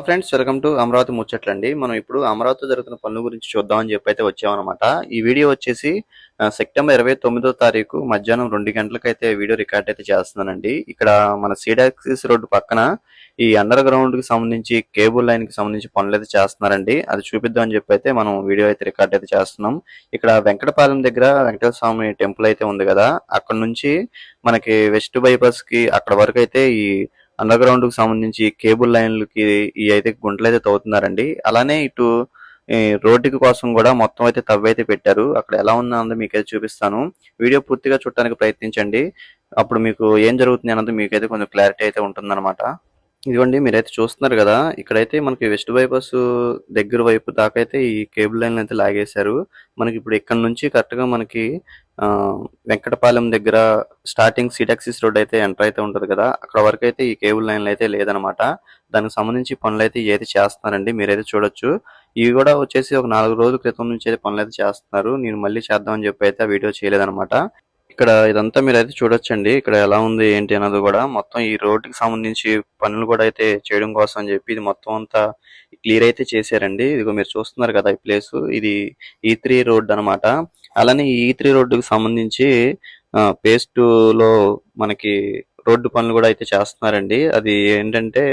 Friends, welcome to Amaravati ముచ్చట్లండి. మనం ఇప్పుడు అమరావతిలో జరుగుతున్న పనుల గురించి చూద్దామని చెప్పి అయితే వచ్చామన్నమాట. ఈ వీడియో వచ్చేసి సెప్టెంబర్ 29వ తారీఖు మధ్యాహ్నం 2 గంటలకైతే వీడియో రికార్డ్ అయితే చేస్తున్నానండి. ఇక్కడ మన సీడాక్సిస్ రోడ్డు పక్కన ఈ అండర్ గ్రౌండ్ కి సంబంధించి కేబుల్ లైన్ కి సంబంధించి పనులు అయితే చేస్తున్నారండి. అది చూపిద్దామని చెప్పి అయితే మనం వీడియో అయితే రికార్డ్ అయితే చేస్తున్నాం. ఇక్కడ వెంకటపాలెం దగ్గర వెంకటేశ్వర స్వామి టెంపుల్ అయితే ఉంది కదా, అక్కడ నుంచి మనకి వెస్ట్ బైపాస్ కి అక్కడ వరకు అయితే ఈ అండర్ గ్రౌండ్ కి సంబంధించి కేబుల్ లైన్లకి ఈ అయితే గుంటలు అయితే తవ్వుతున్నారండి. అలానే ఇటు రోడ్డుకి కోసం కూడా మొత్తం అయితే తవ్వైతే పెట్టారు. అక్కడ ఎలా ఉందో మీకైతే చూపిస్తాను. వీడియో పూర్తిగా చూడటానికి ప్రయత్నించండి. అప్పుడు మీకు ఏం జరుగుతుంది అన్నది మీకైతే కొంచెం క్లారిటీ అయితే ఉంటుందన్నమాట. ఇదిగోండి, మీరైతే చూస్తున్నారు కదా, ఇక్కడైతే మనకి వెస్ట్ బైపాస్ దగ్గర వైపు దాకా అయితే ఈ కేబుల్ లైన్ అయితే లాగేశారు. మనకి ఇప్పుడు ఇక్కడ నుంచి కరెక్ట్ గా మనకి వెంకటపాలెం దగ్గర స్టార్టింగ్ సిటాక్సిస్ రోడ్ అయితే ఎంటర్ అయితే ఉంటది కదా, అక్కడ వరకు అయితే ఈ కేబుల్ లైన్లు అయితే లేదనమాట. దానికి సంబంధించి పనులు అయితే ఏదైతే చేస్తున్నారండి, మీరైతే చూడొచ్చు. ఇవి కూడా వచ్చేసి ఒక 4 రోజుల క్రితం నుంచి అయితే పనులు అయితే చేస్తున్నారు. నేను మళ్ళీ చేద్దామని చెప్పి అయితే ఆ వీడియో చేయలేదన్నమాట. ఇక్కడ ఇదంతా మీరైతే చూడొచ్చండి. ఇక్కడ ఎలా ఉంది ఏంటి అన్నది కూడా మొత్తం ఈ రోడ్డుకి సంబంధించి పనులు కూడా అయితే చేయడం కోసం అని చెప్పి ఇది మొత్తం అంతా క్లియర్ అయితే చేశారండి. ఇదిగో మీరు చూస్తున్నారు కదా ఈ ప్లేస్, ఇది E3 రోడ్ అనమాట. అలానే ఈ E3 రోడ్డుకి సంబంధించి phase 2 లో మనకి రోడ్డు పనులు కూడా అయితే చేస్తున్నారండి. అది ఏంటంటే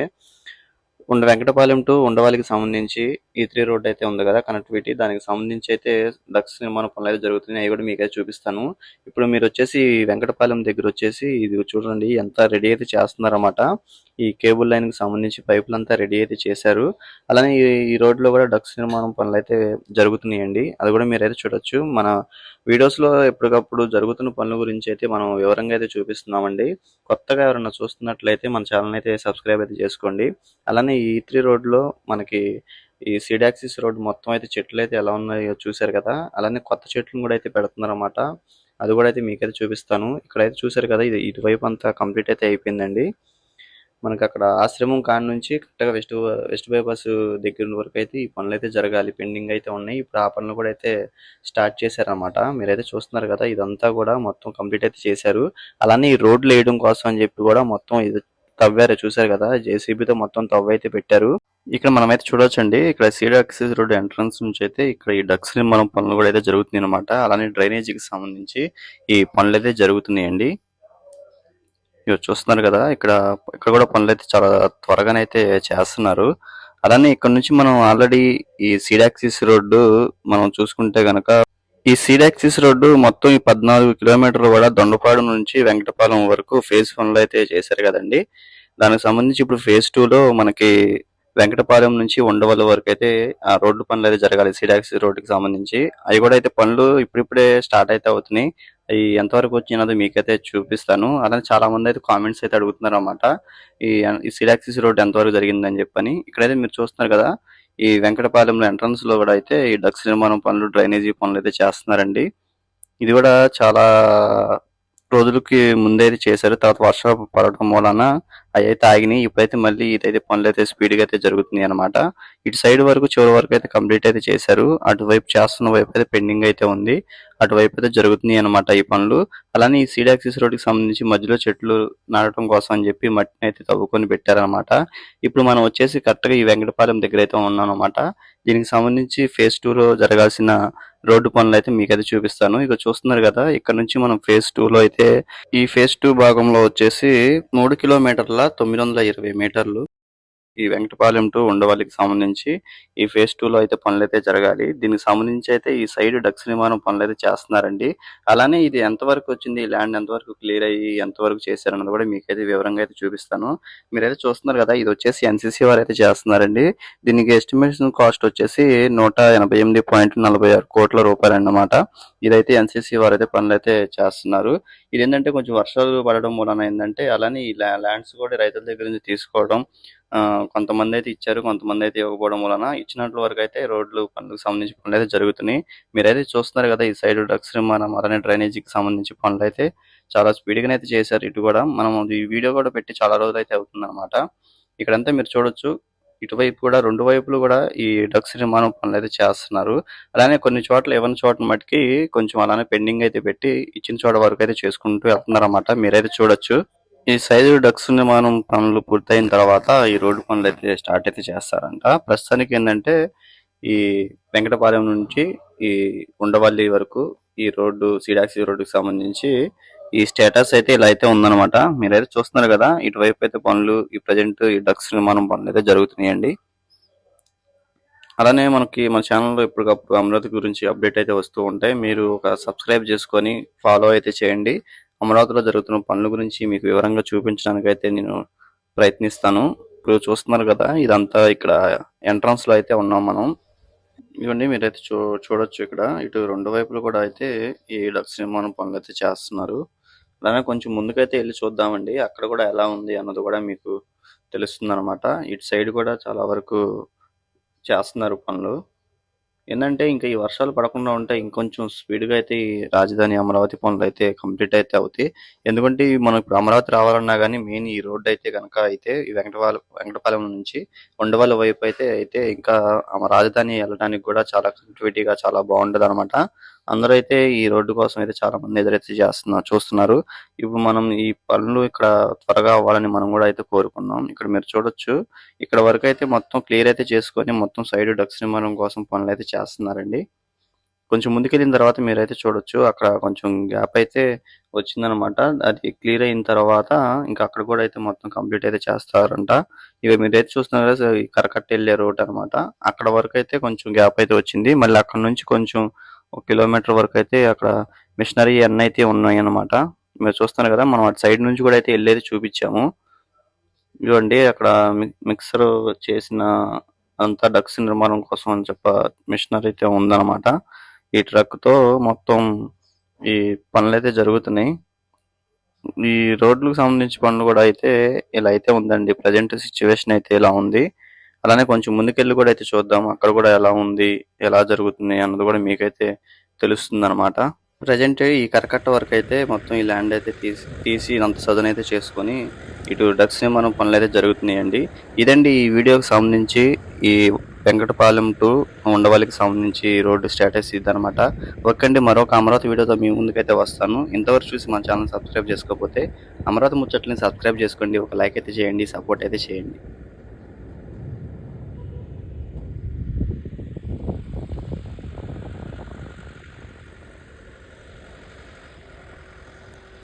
వెంకటపాలెం టు ఉండవల్లికి సంబంధించి E3 రోడ్ అయితే ఉంది కదా కనెక్టివిటీ, దానికి సంబంధించి అయితే డక్స్ నిర్మాణ పనులు అయితే జరుగుతున్నాయి. అవి కూడా మీకైతే చూపిస్తాను. ఇప్పుడు మీరు వచ్చేసి వెంకటపాలెం దగ్గర వచ్చేసి ఇది చూడండి ఎంత రెడీ అయితే చేస్తున్నారన్నమాట. ఈ కేబుల్ లైన్ కి సంబంధించి పైపులు అంతా రెడీ అయితే చేశారు. అలానే ఈ రోడ్ లో కూడా డక్స్ నిర్మాణం పనులు అయితే జరుగుతున్నాయండి. అది కూడా మీరైతే చూడొచ్చు. మన వీడియోస్ లో ఎప్పటికప్పుడు జరుగుతున్న పనుల గురించి అయితే మనం వివరంగా అయితే చూపిస్తున్నామండి. కొత్తగా ఎవరైనా చూస్తున్నట్లయితే మన ఛానల్ అయితే సబ్స్క్రైబ్ అయితే చేసుకోండి. అలానే ఈ E3 రోడ్ లో మనకి ఈ సిడాక్సిస్ రోడ్ మొత్తం అయితే చెట్లు అయితే ఎలా ఉన్నాయో చూశారు కదా, అలానే కొత్త చెట్లు కూడా అయితే పెడుతున్నారు అన్నమాట. అది కూడా అయితే మీకైతే చూపిస్తాను. ఇక్కడైతే చూశారు కదా, ఇది ఇటువైపు అంతా కంప్లీట్ అయితే అయిపోయిందండి. మనకి అక్కడ ఆశ్రమం కాడి నుంచి కరెక్ట్గా వెస్ట్ బైపాస్ దగ్గర వరకు అయితే ఈ పనులు అయితే జరగాలి, పెండింగ్ అయితే ఉన్నాయి. ఇప్పుడు ఆ పనులు కూడా అయితే స్టార్ట్ చేశారనమాట. మీరైతే చూస్తున్నారు కదా, ఇదంతా కూడా మొత్తం కంప్లీట్ అయితే చేశారు. అలానే ఈ రోడ్లు వేయడం కోసం అని చెప్పి కూడా మొత్తం ఇది తవ్వారు, చూసారు కదా, జేసీబీతో మొత్తం తవ్వైతే పెట్టారు. ఇక్కడ మనమైతే చూడొచ్చండి, ఇక్కడ సీడాక్సిస్ రోడ్ ఎంట్రన్స్ నుంచి అయితే ఇక్కడ ఈ డక్స్ నిర్మాణం పనులు కూడా అయితే జరుగుతున్నాయి అనమాట. అలానే డ్రైనేజీకి సంబంధించి ఈ పనులు అయితే జరుగుతున్నాయండి. ఇవి చూస్తున్నారు కదా, ఇక్కడ ఇక్కడ కూడా పనులు అయితే చాలా త్వరగానైతే చేస్తున్నారు. అలానే ఇక్కడ నుంచి మనం ఆల్రెడీ ఈ సీడాక్సిస్ రోడ్డు మనం చూసుకుంటే గనక, ఈ సీడాక్సిస్ రోడ్డు మొత్తం ఈ 14 కిలోమీటర్లు కూడా దొండపాడు నుంచి వెంకటపాలెం వరకు ఫేజ్ 1 లో అయితే చేశారు కదండి. దానికి సంబంధించి ఇప్పుడు ఫేజ్ 2 లో మనకి వెంకటపాలెం నుంచి ఉండవల్లి వరకు అయితే ఆ రోడ్డు పనులు అయితే జరగాలి. సీడాక్సిస్ రోడ్డుకి సంబంధించి అవి కూడా అయితే పనులు ఇప్పుడిప్పుడే స్టార్ట్ అయితే అవుతున్నాయి. అవి ఎంతవరకు వచ్చినదో మీకైతే చూపిస్తాను. అలానే చాలా మంది అయితే కామెంట్స్ అయితే అడుగుతున్నారు అన్నమాట, ఈ సీడాక్సిస్ రోడ్ ఎంతవరకు జరిగిందని చెప్పని. ఇక్కడైతే మీరు చూస్తున్నారు కదా, ఈ వెంకటపాలెంలో ఎంట్రన్స్ లో కూడా అయితే ఈ డక్స్ నిర్మాణం పనులు, డ్రైనేజీ పనులు అయితే చేస్తున్నారండి. ఇది కూడా చాలా రోజులకి ముందే చేశారు. తర్వాత వర్షాలు పడటం వలన అవి అయితే ఆగినాయి. ఇప్పుడైతే మళ్ళీ ఇదైతే పనులు అయితే స్పీడ్ గా అయితే జరుగుతున్నాయి అనమాట. ఇటు సైడ్ వరకు చివరి వరకు అయితే కంప్లీట్ అయితే చేశారు. అటువైపు చేస్తున్న వైపు అయితే పెండింగ్ అయితే ఉంది. అటువైపు అయితే జరుగుతున్నాయి అనమాట ఈ పనులు. అలానే ఈ సీడాక్సిస్ రోడ్ కి సంబంధించి మధ్యలో చెట్లు నాటడం కోసం అని చెప్పి మట్టిని అయితే తవ్వుకొని పెట్టారనమాట. ఇప్పుడు మనం వచ్చేసి కరెక్ట్ గా ఈ వెంకటపాలెం దగ్గర అయితే ఉన్నాం అనమాట. దీనికి సంబంధించి ఫేజ్ 2 లో జరగాల్సిన రోడ్డు పనులు అయితే మీకైతే చూపిస్తాను. ఇక చూస్తున్నారు కదా, ఇక్కడ నుంచి మనం ఫేజ్ 2 లో అయితే ఈ ఫేజ్ 2 భాగంలో వచ్చేసి 3 కిలోమీటర్ల 920 మీటర్లు ఈ వెంకటపాలెం టు ఉండవల్లికి సంబంధించి ఈ ఫేజ్ 2 లో అయితే పనులు అయితే జరగాలి. దీనికి సంబంధించి అయితే ఈ సైడ్ డక్స్ నిర్మాణం పనులు అయితే చేస్తున్నారండి. అలానే ఇది ఎంతవరకు వచ్చింది, ఈ ల్యాండ్ ఎంతవరకు క్లియర్ అయ్యి ఎంతవరకు చేశారన్నది కూడా మీకైతే వివరంగా అయితే చూపిస్తాను. మీరైతే చూస్తున్నారు కదా, ఇది వచ్చేసి NCC వారు అయితే చేస్తున్నారండి. దీనికి ఎస్టిమేషన్ కాస్ట్ వచ్చేసి 188.46 కోట్ల రూపాయలు అన్నమాట. ఇదైతే NCC వారు అయితే పనులు అయితే చేస్తున్నారు. ఇది ఏంటంటే కొంచెం వర్షాలు పడడం మూలన ఏంటంటే, అలానే ఈ ల్యాండ్స్ కూడా రైతుల దగ్గర నుంచి తీసుకోవడం, కొంతమంది అయితే ఇచ్చారు, కొంతమంది అయితే ఇవ్వకపోవడం వలన ఇచ్చినట్ల వరకు అయితే రోడ్లు పనులకు సంబంధించి పనులు అయితే జరుగుతున్నాయి. మీరైతే చూస్తున్నారు కదా, ఈ సైడ్ డక్స్ నిర్మాణం అలానే డ్రైనేజీకి సంబంధించి పనులు అయితే చాలా స్పీడ్ గా అయితే చేశారు. ఇటు కూడా మనం ఈ వీడియో కూడా పెట్టి చాలా రోజులు అయితే అవుతుంది అనమాట. ఇక్కడంతా మీరు చూడొచ్చు, ఇటువైపు కూడా రెండు వైపులు కూడా ఈ డక్స్ నిర్మాణం పనులు అయితే చేస్తున్నారు. అలానే కొన్ని చోట్ల ఇవ్వని చోట్ల మటుకి కొంచెం అలానే పెండింగ్ అయితే పెట్టి ఇచ్చిన చోట వరకు అయితే చేసుకుంటూ వెళ్తున్నారు అన్నమాట. మీరైతే చూడొచ్చు. ఈ సైజు డక్స్ నిర్మాణం పనులు పూర్తయిన తర్వాత ఈ రోడ్డు పనులు అయితే స్టార్ట్ అయితే చేస్తారంట. ప్రస్తుతానికి ఏంటంటే ఈ వెంకటపాలెం నుంచి ఈ ఉండవల్లి వరకు ఈ రోడ్డు సిడాక్సి రోడ్డుకి సంబంధించి ఈ స్టేటస్ అయితే ఇలా అయితే ఉందన్నమాట. మీరైతే చూస్తున్నారు కదా, ఇటువైపు అయితే పనులు ఈ ప్రజెంట్ ఈ డక్స్ నిర్మాణం పనులు అయితే జరుగుతున్నాయండి. అలానే మనకి మన ఛానల్లో ఎప్పటికప్పుడు అమరావతి గురించి అప్డేట్ అయితే వస్తూ ఉంటాయి. మీరు ఒక సబ్స్క్రైబ్ చేసుకొని ఫాలో అయితే చేయండి. అమరావతిలో జరుగుతున్న పనుల గురించి మీకు వివరంగా చూపించడానికి అయితే నేను ప్రయత్నిస్తాను. ఇప్పుడు చూస్తున్నారు కదా, ఇదంతా ఇక్కడ ఎంట్రన్స్ లో అయితే ఉన్నాం మనం. ఇవన్నీ మీరైతే చూడొచ్చు. ఇక్కడ ఇటు రెండు వైపులు కూడా అయితే ఈ డక్స్ నిర్మాణం పనులు అయితే చేస్తున్నారు. అలానే కొంచెం ముందుకైతే వెళ్ళి చూద్దామండి, అక్కడ కూడా ఎలా ఉంది అన్నది కూడా మీకు తెలుస్తుంది అనమాట. ఇటు సైడ్ కూడా చాలా వరకు చేస్తున్నారు పనులు. ఏంటంటే ఇంకా ఈ వర్షాలు పడకుండా ఉంటే ఇంకొంచెం స్పీడ్గా అయితే ఈ రాజధాని అమరావతి పనులు అయితే కంప్లీట్ అయితే అవుతాయి. ఎందుకంటే మనం ఇప్పుడు అమరావతి రావాలన్నా కానీ మెయిన్ ఈ రోడ్డు అయితే కనుక అయితే ఈ వెంకటపాలెం నుంచి ఉండవల్లి వైపు అయితే ఇంకా రాజధాని వెళ్ళడానికి కూడా చాలా కనెక్టివిటీగా చాలా బాగుంటది అనమాట. అందరూ అయితే ఈ రోడ్డు కోసం అయితే చాలా మంది ఎదురైతే చూస్తున్నారు. ఇప్పుడు మనం ఈ పనులు ఇక్కడ త్వరగా అవ్వాలని మనం కూడా అయితే కోరుకున్నాం. ఇక్కడ మీరు చూడొచ్చు, ఇక్కడ వరకు అయితే మొత్తం క్లియర్ అయితే చేసుకొని మొత్తం సైడ్ డక్స్ నిర్మాణం కోసం పనులు అయితే చేస్తున్నారండి. కొంచెం ముందుకెళ్ళిన తర్వాత మీరైతే చూడొచ్చు, అక్కడ కొంచెం గ్యాప్ అయితే వచ్చిందనమాట. అది క్లియర్ అయిన తర్వాత ఇంకా అక్కడ కూడా అయితే మొత్తం కంప్లీట్ అయితే చేస్తారంట. ఇక మీరైతే చూస్తున్నారు కదా, ఈ కరకట్ట వెళ్ళే రోడ్ అనమాట. అక్కడ వరకు అయితే కొంచెం గ్యాప్ అయితే వచ్చింది. మళ్ళీ అక్కడ నుంచి కొంచెం 1 కిలోమీటర్ వరకు అయితే అక్కడ మిషనరీ అన్నీ అయితే ఉన్నాయి అనమాట. మీరు చూస్తున్నారు కదా, మనం అటు సైడ్ నుంచి కూడా అయితే వెళ్ళేది చూపించాము. ఇదిగోండి అక్కడ మిక్సర్ చేసిన అంతా డక్స్ నిర్మాణం కోసం అని మిషనరీ అయితే ఉందన్నమాట. ఈ ట్రక్ తో మొత్తం ఈ పనులు అయితే జరుగుతున్నాయి. ఈ రోడ్లకు సంబంధించి పనులు కూడా అయితే ఇలా అయితే ఉందండి. ప్రజెంట్ సిచ్యువేషన్ అయితే ఇలా ఉంది. అలానే కొంచెం ముందుకెళ్ళి కూడా అయితే చూద్దాం, అక్కడ కూడా ఎలా ఉంది, ఎలా జరుగుతుంది అన్నది కూడా మీకైతే తెలుస్తుంది అనమాట. ప్రజెంట్ ఈ కరకట్ట వరకు అయితే మొత్తం ఈ ల్యాండ్ అయితే తీసి ఇదంతా సదన్ అయితే చేసుకొని ఇటు డక్స్ నిర్మాణం పనులు అయితే జరుగుతున్నాయండి. ఇదండి ఈ వీడియోకి సంబంధించి ఈ వెంకటపాలెం టు ఉండవల్లికి సంబంధించి రోడ్డు స్టేటస్ ఇదనమాట. ఓకే అండి, మరొక అమరావతి వీడియోతో మీ ముందుకైతే వస్తాను. ఇంతవరకు చూసి మన ఛానల్ సబ్స్క్రైబ్ చేసుకోకపోతే అమరావతి ముచ్చట్లని సబ్స్క్రైబ్ చేసుకోండి, ఒక లైక్ అయితే చేయండి, సపోర్ట్ అయితే చేయండి.